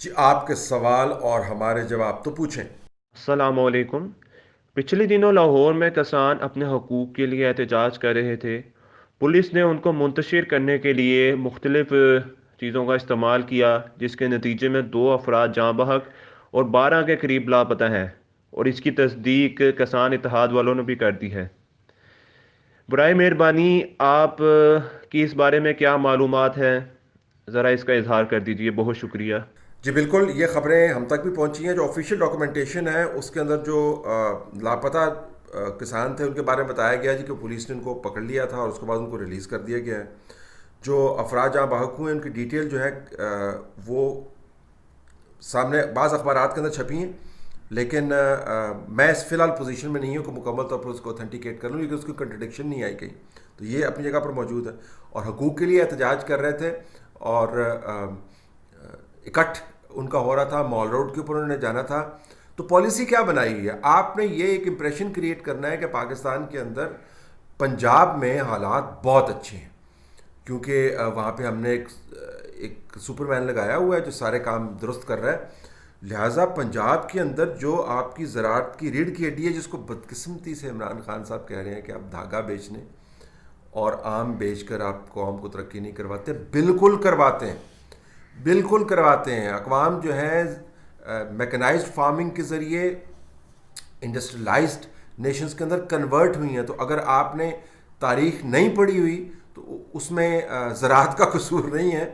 جی آپ کے سوال اور ہمارے جواب تو پوچھیں۔ السلام علیکم۔ پچھلے دنوں لاہور میں کسان اپنے حقوق کے لیے احتجاج کر رہے تھے۔ پولیس نے ان کو منتشر کرنے کے لیے مختلف چیزوں کا استعمال کیا، جس کے نتیجے میں 2 افراد جاں بحق اور 12 کے قریب لاپتہ ہیں، اور اس کی تصدیق کسان اتحاد والوں نے بھی کر دی ہے۔ برائے مہربانی آپ کی اس بارے میں کیا معلومات ہیں؟ ذرا اس کا اظہار کر دیجیے، بہت شکریہ۔ جی بالکل، یہ خبریں ہم تک بھی پہنچی ہیں۔ جو آفیشیل ڈاکومنٹیشن ہے اس کے اندر جو لاپتہ کسان تھے ان کے بارے میں بتایا گیا جی کہ پولیس نے ان کو پکڑ لیا تھا اور اس کے بعد ان کو ریلیز کر دیا گیا ہے۔ جو افراد جہاں بحق ہوئے ان کی ڈیٹیل جو ہے وہ سامنے بعض اخبارات کے اندر چھپی ہیں، لیکن میں اس فی الحال پوزیشن میں نہیں ہوں کہ مکمل طور پر اس کو اوتھینٹیکیٹ کر لوں، لیکن اس کی کنٹرڈکشن نہیں آئی کہیں، تو یہ اپنی جگہ پر موجود ہے اور حقوق کے لیے احتجاج کر رہے تھے۔ اور اکٹھ ان کا ہو رہا تھا، مال روڈ کے اوپر انہوں نے جانا تھا۔ تو پالیسی کیا بنائی ہوئی ہے؟ آپ نے یہ ایک امپریشن کریٹ کرنا ہے کہ پاکستان کے اندر پنجاب میں حالات بہت اچھے ہیں، کیونکہ وہاں پہ ہم نے ایک سپر مین لگایا ہوا ہے جو سارے کام درست کر رہا ہے۔ لہٰذا پنجاب کے اندر جو آپ کی زراعت کی ریڑھ کی ہڈی ہے، جس کو بدقسمتی سے عمران خان صاحب کہہ رہے ہیں کہ آپ دھاگا بیچنے اور آم بیچ کر آپ قوم کو ترقی نہیں کرواتے، بالکل کرواتے ہیں، بالکل کرواتے ہیں۔ اقوام جو ہیں میکنائزڈ فارمنگ کے ذریعے انڈسٹریلائزڈ نیشنز کے اندر کنورٹ ہوئی ہیں۔ تو اگر آپ نے تاریخ نہیں پڑھی ہوئی تو اس میں زراعت کا قصور نہیں ہے،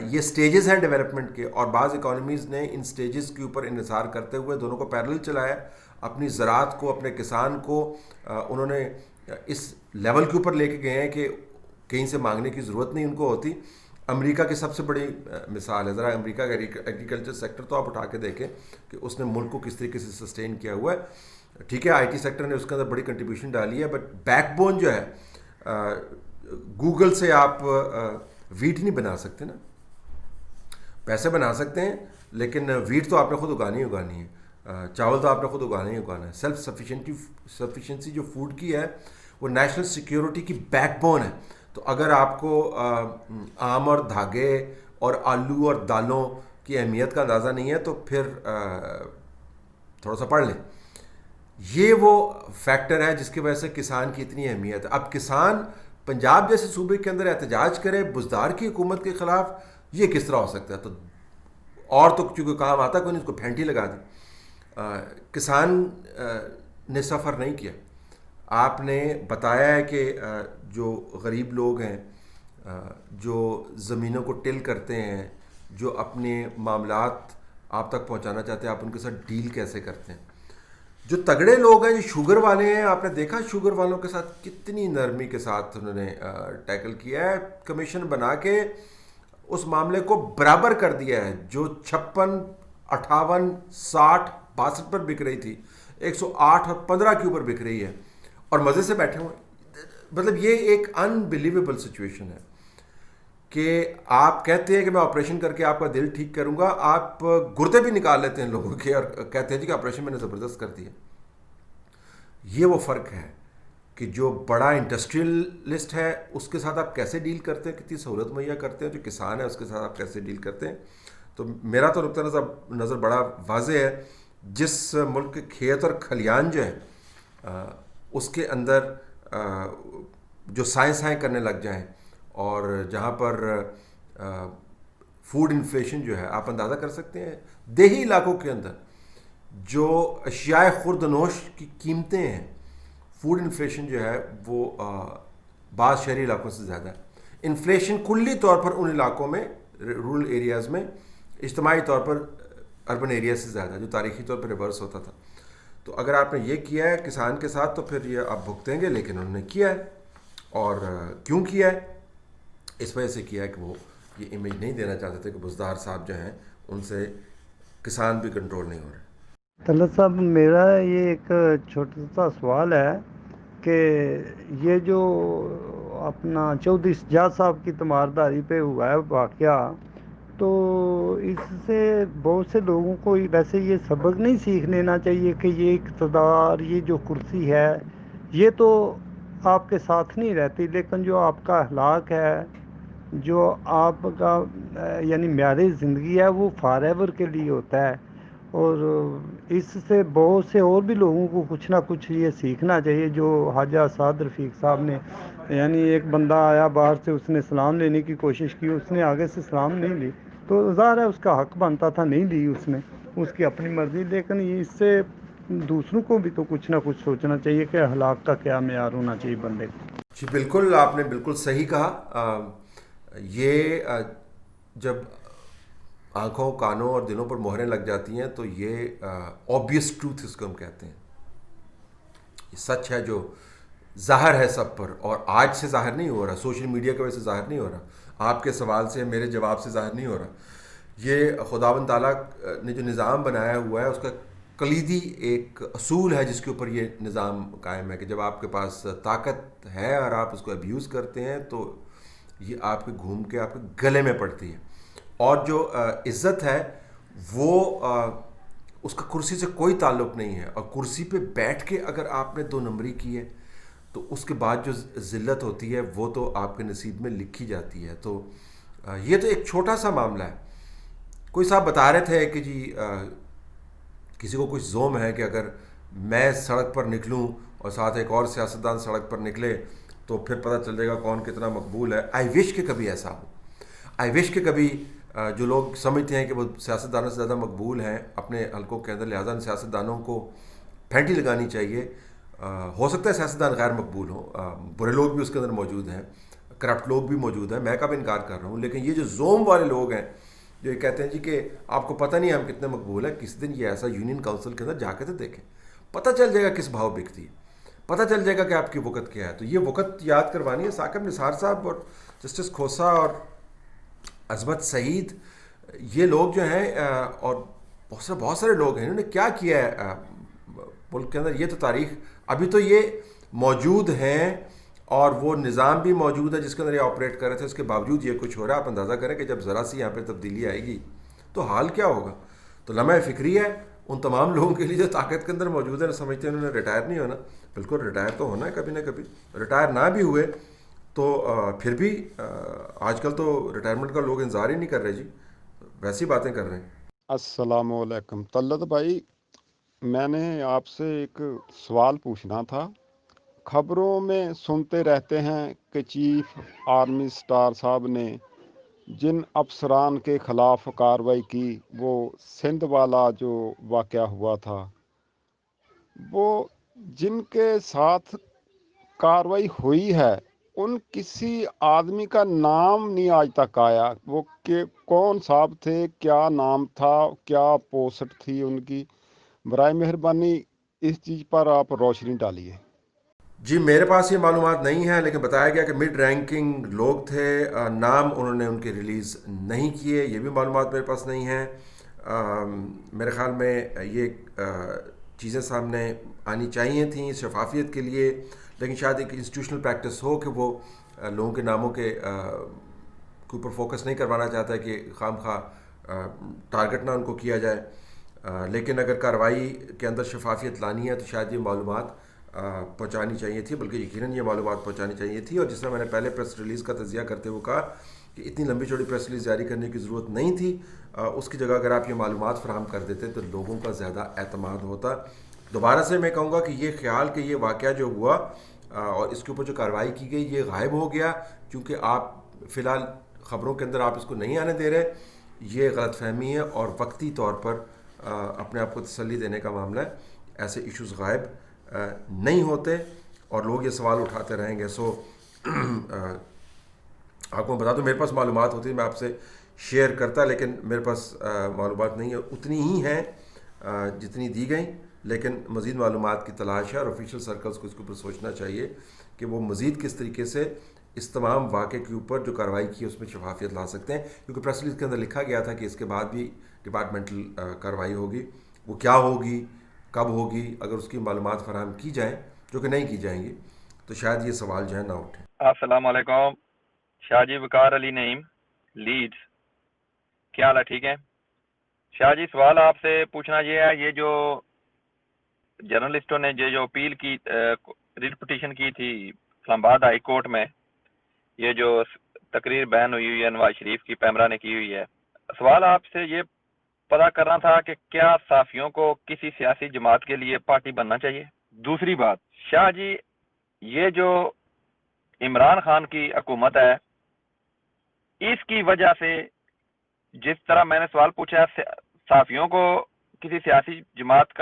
یہ سٹیجز ہیں ڈیولپمنٹ کے، اور بعض اکانومیز نے ان سٹیجز کے اوپر انحصار کرتے ہوئے دونوں کو پیرل چلایا۔ اپنی زراعت کو، اپنے کسان کو انہوں نے اس لیول کے اوپر لے کے گئے ہیں کہ کہیں سے مانگنے کی ضرورت نہیں ان کو ہوتی۔ امریکہ کی سب سے بڑی مثال ہے، ذرا امریکہ کا ایگریکلچر سیکٹر تو آپ اٹھا کے دیکھیں کہ اس نے ملک کو کس طریقے سے سسٹین کیا ہوا ہے۔ ٹھیک ہے، آئی ٹی سیکٹر نے اس کے اندر بڑی کنٹریبیوشن ڈالی ہے، بٹ بیک بون جو ہے، گوگل سے آپ ویٹ نہیں بنا سکتے نا، پیسے بنا سکتے ہیں لیکن ویٹ تو آپ نے خود اگانی ہے، چاول تو آپ نے خود اگانا ہی اگانا ہے۔ سیلف سفیشینسی جو فوڈ کی ہے وہ نیشنل سیکیورٹی کی بیک بون ہے۔ تو اگر آپ کو آم اور دھاگے اور آلو اور دالوں کی اہمیت کا اندازہ نہیں ہے تو پھر تھوڑا سا پڑھ لیں۔ یہ وہ فیکٹر ہے جس کی وجہ سے کسان کی اتنی اہمیت ہے۔ اب کسان پنجاب جیسے صوبے کے اندر احتجاج کرے بزدار کی حکومت کے خلاف، یہ کس طرح ہو سکتا ہے؟ تو اور تو چونکہ کام آتا کوئی نہیں، اس کو پھینٹی لگا دی۔ کسان نے سفر نہیں کیا۔ آپ نے بتایا ہے کہ جو غریب لوگ ہیں، جو زمینوں کو ٹل کرتے ہیں، جو اپنے معاملات آپ تک پہنچانا چاہتے ہیں، آپ ان کے ساتھ ڈیل کیسے کرتے ہیں۔ جو تگڑے لوگ ہیں، جو شوگر والے ہیں، آپ نے دیکھا شوگر والوں کے ساتھ کتنی نرمی کے ساتھ انہوں نے ٹیکل کیا ہے، کمیشن بنا کے اس معاملے کو برابر کر دیا ہے۔ جو 56، 58، 60، 62 پر بک رہی تھی، 108 اور 15 کے اوپر بک رہی ہے، اور مزے سے بیٹھے ہوئے۔ مطلب یہ ایک انبلیویبل سچویشن ہے کہ آپ کہتے ہیں کہ میں آپریشن کر کے آپ کا دل ٹھیک کروں گا، آپ گردے بھی نکال لیتے ہیں لوگوں کے اور کہتے ہیں جی کہ آپریشن میں نے زبردست کر دیا۔ یہ وہ فرق ہے کہ جو بڑا انڈسٹریلسٹ ہے اس کے ساتھ آپ کیسے ڈیل کرتے ہیں، کتنی سہولت مہیا کرتے ہیں، جو کسان ہے اس کے ساتھ آپ کیسے ڈیل کرتے ہیں۔ تو میرا تو نقطہ نظر بڑا واضح ہے۔ جس ملک کے کھیت اور کھلیان جو ہیں اس کے اندر جو سائیں کرنے لگ جائیں، اور جہاں پر فوڈ انفلیشن جو ہے آپ اندازہ کر سکتے ہیں، دیہی علاقوں کے اندر جو اشیاء خوردنوش کی قیمتیں ہیں، فوڈ انفلیشن جو ہے وہ بعض شہری علاقوں سے زیادہ ہے۔ انفلیشن کلی طور پر ان علاقوں میں، رورل ایریاز میں، اجتماعی طور پر اربن ایریاز سے زیادہ، جو تاریخی طور پر ریورس ہوتا تھا۔ تو اگر آپ نے یہ کیا ہے کسان کے ساتھ تو پھر یہ آپ بھگتیں گے، لیکن انہوں نے کیا ہے، اور کیوں کیا ہے؟ اس وجہ سے کیا ہے کہ وہ یہ امیج نہیں دینا چاہتے تھے کہ بزدار صاحب جو ہیں ان سے کسان بھی کنٹرول نہیں ہو رہے۔ طلعت صاحب، میرا یہ ایک چھوٹا سا سوال ہے کہ یہ جو اپنا چودھری سجاد صاحب کی تمارداری پہ ہوا ہے واقعہ، تو اس سے بہت سے لوگوں کو ویسے یہ سبق نہیں سیکھ لینا چاہیے کہ یہ اقتدار، یہ جو کرسی ہے، یہ تو آپ کے ساتھ نہیں رہتی، لیکن جو آپ کا اخلاق ہے، جو آپ کا یعنی معیار زندگی ہے وہ فار ایور کے لیے ہوتا ہے، اور اس سے بہت سے اور بھی لوگوں کو کچھ نہ کچھ یہ سیکھنا چاہیے. جو حاجہ سعد رفیق صاحب نے، یعنی ایک بندہ آیا باہر سے، اس نے سلام لینے کی کوشش کی، اس نے آگے سے سلام نہیں لی، تو ظاہر ہے اس کا حق بنتا تھا، نہیں لی اس نے، اس کی اپنی مرضی. لیکن اس سے دوسروں کو بھی تو کچھ نہ کچھ سوچنا چاہیے کہ اخلاق کا کیا معیار ہونا چاہیے بندے کو. جی بالکل، آپ نے بالکل صحیح کہا. یہ جب آنکھوں، کانوں اور دلوں پر مہریں لگ جاتی ہیں تو یہ آبویس ٹروتھ اس کو ہم کہتے ہیں. یہ سچ ہے جو ظاہر ہے سب پر، اور آج سے ظاہر نہیں ہو رہا، سوشل میڈیا کی وجہ سے ظاہر نہیں ہو رہا، آپ کے سوال سے، میرے جواب سے ظاہر نہیں ہو رہا. یہ خداوند تعالیٰ نے جو نظام بنایا ہوا ہے اس کا کلیدی ایک اصول ہے جس کے اوپر یہ نظام قائم ہے کہ جب آپ کے پاس طاقت ہے اور آپ اس کو ابیوز کرتے ہیں تو یہ آپ کے گھوم کے آپ کے گلے میں پڑتی ہے. اور جو عزت ہے وہ اس کا کرسی سے کوئی تعلق نہیں ہے، اور کرسی پہ بیٹھ کے اگر آپ نے 2 نمبری کی ہے تو اس کے بعد جو ذلت ہوتی ہے وہ تو آپ کے نصیب میں لکھی جاتی ہے. تو یہ تو ایک چھوٹا سا معاملہ ہے. کوئی صاحب بتا رہے تھے کہ جی کسی کو کچھ زوم ہے کہ اگر میں سڑک پر نکلوں اور ساتھ ایک اور سیاستدان سڑک پر نکلے تو پھر پتہ چل جائے گا کون کتنا مقبول ہے. آئی وش کہ کبھی ایسا ہو. آئی وش کہ کبھی جو لوگ سمجھتے ہیں کہ وہ سیاستدانوں سے زیادہ مقبول ہیں اپنے حلقوں کے اندر، لہٰذا ان سیاستدانوں کو پھینٹی لگانی چاہیے. ہو سکتا ہے سیاستدان غیر مقبول ہوں، برے لوگ بھی اس کے اندر موجود ہیں، کرپٹ لوگ بھی موجود ہیں، میں کب انکار کر رہا ہوں. لیکن یہ جو زوم والے لوگ ہیں جو یہ کہتے ہیں جی کہ آپ کو پتہ نہیں ہم کتنے مقبول ہیں، کس دن یہ ایسا یونین کونسل کے اندر جا کے تو دیکھیں، پتہ چل جائے گا کس بھاؤ بکتی ہے، پتہ چل جائے گا کہ آپ کی وقت کیا ہے. تو یہ وقت یاد کروانی ہے. ثاقب نثار صاحب اور جسٹس کھوسہ اور عظمت سعید، یہ لوگ جو ہیں اور بہت سارے لوگ ہیں، انہوں نے کیا کیا ہے ملک کے اندر. یہ تو تاریخ، ابھی تو یہ موجود ہیں اور وہ نظام بھی موجود ہے جس کے اندر یہ آپریٹ کر رہے تھے، اس کے باوجود یہ کچھ ہو رہا ہے. آپ اندازہ کریں کہ جب ذرا سی یہاں پہ تبدیلی آئے گی تو حال کیا ہوگا. تو لمحہ فکری ہے ان تمام لوگوں کے لیے جو طاقت کے اندر موجود ہے، سمجھتے ہیں انہوں نے ریٹائر نہیں ہونا. بالکل ریٹائر تو ہونا ہے کبھی نہ کبھی. ریٹائر نہ بھی ہوئے تو پھر بھی آج کل تو ریٹائرمنٹ کا لوگ انتظار ہی نہیں کر رہے جی، ویسی باتیں کر رہے ہیں. السلام علیکم طلت بھائی، میں نے آپ سے ایک سوال پوچھنا تھا. خبروں میں سنتے رہتے ہیں کہ چیف آرمی اسٹار صاحب نے جن افسران کے خلاف کارروائی کی، وہ سندھ والا جو واقعہ ہوا تھا، وہ جن کے ساتھ کارروائی ہوئی ہے ان کسی آدمی کا نام نہیں آج تک آیا. وہ کہ کون صاحب تھے، کیا نام تھا، کیا پوسٹ تھی ان کی. برائے مہربانی اس چیز پر آپ روشنی ڈالیے. جی میرے پاس یہ معلومات نہیں ہے، لیکن بتایا گیا کہ مڈ رینکنگ لوگ تھے. نام انہوں نے ان کے ریلیز نہیں کیے، یہ بھی معلومات میرے پاس نہیں ہیں. میرے خیال میں یہ چیزیں سامنے آنی چاہیے تھیں شفافیت کے لیے، لیکن شاید ایک انسٹیٹیوشنل پریکٹس ہو کہ وہ لوگوں کے ناموں کے اوپر فوکس نہیں کروانا چاہتا ہے کہ خام خواہ ٹارگٹ نہ ان کو کیا جائے. لیکن اگر کارروائی کے اندر شفافیت لانی ہے تو شاید یہ معلومات پہنچانی چاہیے تھی، بلکہ یقیناً یہ معلومات پہنچانی چاہیے تھی. اور جس طرح میں نے پہلے پریس ریلیز کا تجزیہ کرتے ہوئے کہا کہ اتنی لمبی چوڑی پریس ریلیز جاری کرنے کی ضرورت نہیں تھی. اس کی جگہ اگر آپ یہ معلومات فراہم کر دیتے تو لوگوں کا زیادہ اعتماد ہوتا. دوبارہ سے میں کہوں گا کہ یہ خیال کہ یہ واقعہ جو ہوا اور اس کے اوپر جو کارروائی کی گئی یہ غائب ہو گیا کیونکہ آپ فی الحال خبروں کے اندر آپ اس کو نہیں آنے دے رہے، یہ غلط فہمی ہے اور وقتی طور پر اپنے آپ کو تسلی دینے کا معاملہ ہے. ایسے ایشوز غائب نہیں ہوتے اور لوگ یہ سوال اٹھاتے رہیں گے. سو آپ کو بتا دوں میرے پاس معلومات ہوتی ہے میں آپ سے شیئر کرتا، لیکن میرے پاس معلومات نہیں ہے. اتنی ہی ہیں جتنی دی گئیں، لیکن مزید معلومات کی تلاش ہے اور آفیشیل سرکلز کو اس کے اوپر سوچنا چاہیے کہ وہ مزید کس طریقے سے اس تمام واقعے کے اوپر جو کارروائی کی اس میں شفافیت لا سکتے ہیں. کیونکہ پریس ریلیز کے اندر لکھا گیا تھا کہ اس کے بعد بھی ڈپارٹمنٹل کارروائی ہوگی. وہ کیا ہوگی، کب ہوگی، اگر اس کی معلومات فراہم کی جائیں جو کہ نہیں کی جائیں گی تو شاید یہ سوال جو ہے نہ اٹھے. السلام علیکم. شاہ جی وقار علی نعیم، لیڈز، کیا حال ہے؟ ٹھیک ہے شاہ جی. سوال آپ سے پوچھنا یہ ہے، یہ جو جرنلسٹوں نے جو اپیل کی، ریٹ پٹیشن کی تھی اسلام آباد ہائی کورٹ میں، یہ جو تقریر بین ہوئی ہے نواز شریف کی، پیمرا نے کی ہوئی ہے. سوال آپ سے یہ پتا کرنا تھا کہ کیا صحافیوں کو کسی سیاسی جماعت کے لیے پارٹی بننا چاہیے؟ دوسری بات، شاہ جی یہ جو عمران خان کی حکومت ہے، اس کی وجہ سے جس طرح میں نے سوال پوچھا صحافیوں کو کسی سیاسی جماعت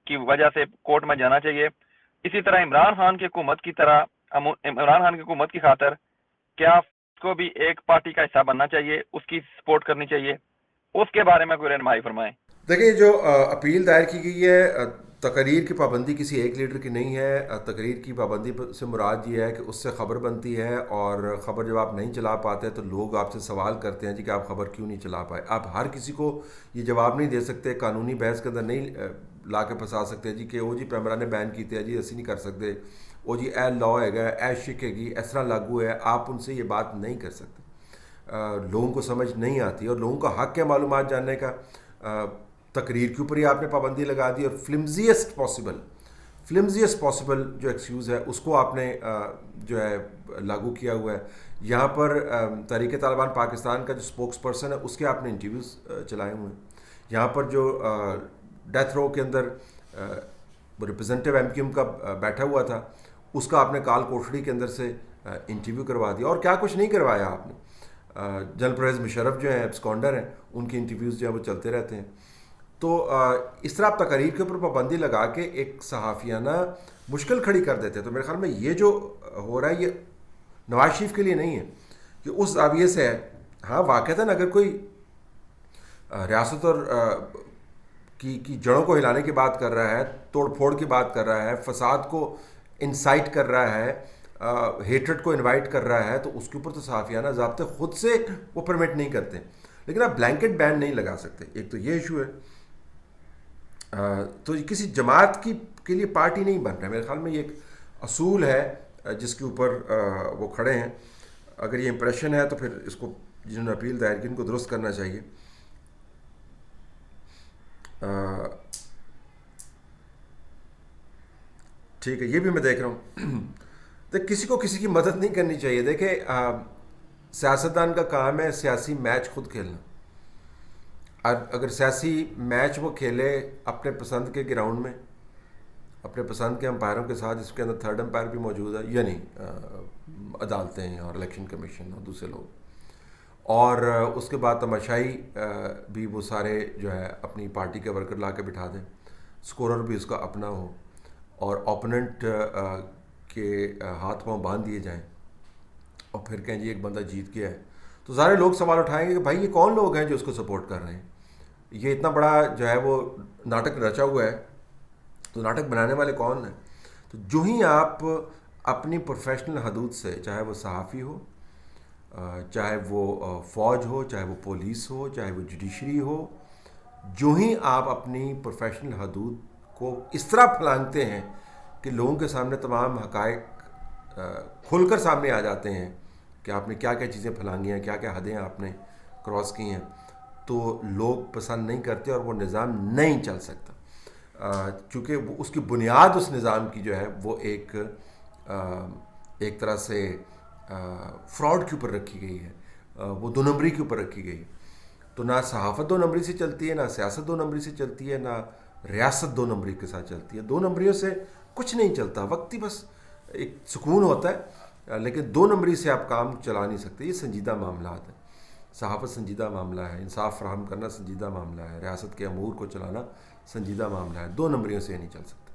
کی وجہ سے کورٹ میں جانا چاہیے، اسی طرح عمران خان کی حکومت کی طرح عمران خان کی حکومت کی خاطر کیا اس کو بھی ایک پارٹی کا حصہ بننا چاہیے، اس کی سپورٹ کرنی چاہیے؟ اس کے بارے میں کوئی رہنمائی فرمائیں. دیکھیں، جو اپیل دائر کی گئی ہے، تقریر کی پابندی کسی ایک لیڈر کی نہیں ہے. تقریر کی پابندی سے مراد یہ ہے کہ اس سے خبر بنتی ہے، اور خبر جب آپ نہیں چلا پاتے تو لوگ آپ سے سوال کرتے ہیں جی کہ آپ خبر کیوں نہیں چلا پائے. آپ ہر کسی کو یہ جواب نہیں دے سکتے، قانونی بحث کے اندر نہیں لا کے پھنسا سکتے جی کہ او جی پیمرا نے بین کیتے ہیں جی اسی نہیں کر سکتے، او جی اے لا ہے گا، اے شک ہے گی، اس طرح لاگو ہے. آپ ان سے یہ بات نہیں کر سکتے. لوگوں کو سمجھ نہیں آتی، اور لوگوں کا حق ہے معلومات جاننے کا. تقریر کے اوپر ہی آپ نے پابندی لگا دی، اور فلمزیسٹ پاسبل جو ایکسکیوز ہے اس کو آپ نے جو ہے لاگو کیا ہوا ہے. یہاں پر تحریک طالبان پاکستان کا جو اسپوکس پرسن ہے اس کے آپ نے انٹرویوز چلائے ہوئے ہیں. یہاں پر جو ڈیتھ رو کے اندر ریپرزینٹیو ایم کیو ایم کا بیٹھا ہوا تھا، اس کا آپ نے کال کوٹڑی کے اندر سے انٹرویو کروا دیا، اور کیا کچھ نہیں کروایا آپ نے. جنرل پرویز مشرف جو ہیں ایبسکانڈر ہیں، ان کی انٹرویوز جو ہیں وہ چلتے رہتے ہیں. تو اس طرح آپ تقریر کے اوپر پابندی لگا کے ایک صحافیانہ مشکل کھڑی کر دیتے ہیں. تو میرے خیال میں یہ جو ہو رہا ہے یہ نواز شریف کے لیے نہیں ہے، کہ اس زاویے سے ہے. ہاں واقعتاً اگر کوئی ریاست اور کی جڑوں کو ہلانے کی بات کر رہا ہے، توڑ پھوڑ کی بات کر رہا ہے، فساد کو انسائٹ کر رہا ہے، ہیٹرڈ کو انوائٹ کر رہا ہے، تو اس کے اوپر تو صحافیانہ ضابطے خود سے وہ پرمٹ نہیں کرتے. لیکن آپ بلینکٹ بین نہیں لگا سکتے. ایک تو یہ ایشو ہے. تو کسی جماعت کے لیے پارٹی نہیں بن رہا ہے. میرے خیال میں یہ ایک اصول ہے جس کے اوپر وہ کھڑے ہیں. اگر یہ امپریشن ہے تو پھر اس کو جنہوں نے اپیل دائر کی ان کو درست کرنا چاہیے. ٹھیک ہے، یہ بھی میں دیکھ رہا ہوں. تو کسی کو کسی کی مدد نہیں کرنی چاہیے. دیکھیں، سیاستدان کا کام ہے سیاسی میچ خود کھیلنا. اگر سیاسی میچ وہ کھیلے اپنے پسند کے گراؤنڈ میں، اپنے پسند کے امپائروں کے ساتھ، اس کے اندر تھرڈ امپائر بھی موجود ہے، یعنی عدالتیں اور الیکشن کمیشن اور دوسرے لوگ، اور اس کے بعد تماشائی بھی وہ سارے جو ہے اپنی پارٹی کے ورکر لا کے بٹھا دیں، اسکورر بھی اس کا اپنا ہو، اور اوپوننٹ کے ہاتھ پاؤں باندھ دیے جائیں، اور پھر کہیں جی ایک بندہ جیت گیا ہے. تو سارے لوگ سوال اٹھائیں گے کہ بھائی یہ کون لوگ ہیں جو اس کو سپورٹ کر رہے ہیں؟ یہ اتنا بڑا جو ہے وہ ناٹک رچا ہوا ہے، تو ناٹک بنانے والے کون ہیں؟ تو جو ہی آپ اپنی پروفیشنل حدود سے، چاہے وہ صحافی ہو، چاہے وہ فوج ہو، چاہے وہ پولیس ہو، چاہے وہ جوڈیشری ہو، جو ہی آپ اپنی پروفیشنل حدود کو اس طرح پھلانگتے ہیں کہ لوگوں کے سامنے تمام حقائق کھل کر سامنے آ جاتے ہیں کہ آپ نے کیا کیا چیزیں پھلانگی ہیں، کیا کیا حدیں آپ نے کراس کی ہیں، تو لوگ پسند نہیں کرتے اور وہ نظام نہیں چل سکتا. چونکہ اس کی بنیاد اس نظام کی جو ہے وہ ایک طرح سے فراڈ کے اوپر رکھی گئی ہے، وہ دو نمبری کے اوپر رکھی گئی ہے. تو نہ صحافت دو نمبری سے چلتی ہے، نہ سیاست دو نمبری سے چلتی ہے، نہ ریاست دو نمبری کے ساتھ چلتی ہے. دو نمبریوں سے کچھ نہیں چلتا، وقتی بس ایک سکون ہوتا ہے، لیکن دو نمبری سے آپ کام چلا نہیں سکتے. یہ سنجیدہ معاملات ہیں. صحافت سنجیدہ معاملہ ہے، انصاف فراہم کرنا سنجیدہ معاملہ ہے، ریاست کے امور کو چلانا سنجیدہ معاملہ ہے. دو نمبریوں سے یہ نہیں چل سکتا.